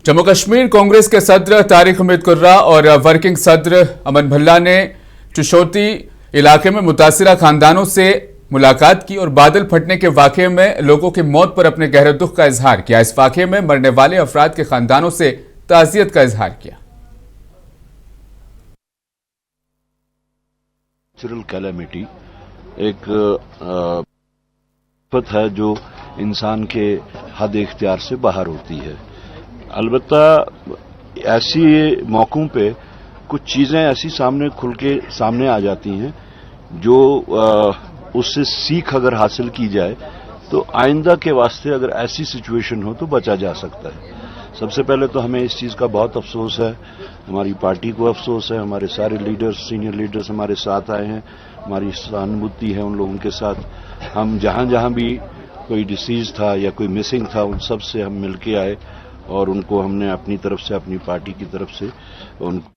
जम्मू कश्मीर कांग्रेस के सदर तारिक हमीद कुर्रा और वर्किंग सदर अमन भल्ला ने चुशोती इलाके में मुतासिरा खानदानों से मुलाकात की और बादल फटने के वाक़े में लोगों की मौत पर अपने गहरे दुख का इजहार किया। इस वाक़े में मरने वाले अफराद के खानदानों से ताज़ियत का इजहार किया। नेचुरल कैलेमिटी एक आफत है जो इंसान के हद इख्तियार से बाहर होती है। अलबत्ता ऐसी मौकों पे कुछ चीज़ें ऐसी खुल के सामने आ जाती हैं जो उससे सीख अगर हासिल की जाए तो आइंदा के वास्ते अगर ऐसी सिचुएशन हो तो बचा जा सकता है। सबसे पहले तो हमें इस चीज़ का बहुत अफसोस है, हमारी पार्टी को अफसोस है, हमारे सारे लीडर्स, सीनियर लीडर्स हमारे साथ आए हैं, हमारी सहानुभूति है उन लोगों के साथ। हम जहाँ भी कोई डिसीज था या कोई मिसिंग था उन सब से हम मिल के आए और उनको हमने अपनी तरफ से, अपनी पार्टी की तरफ से उनको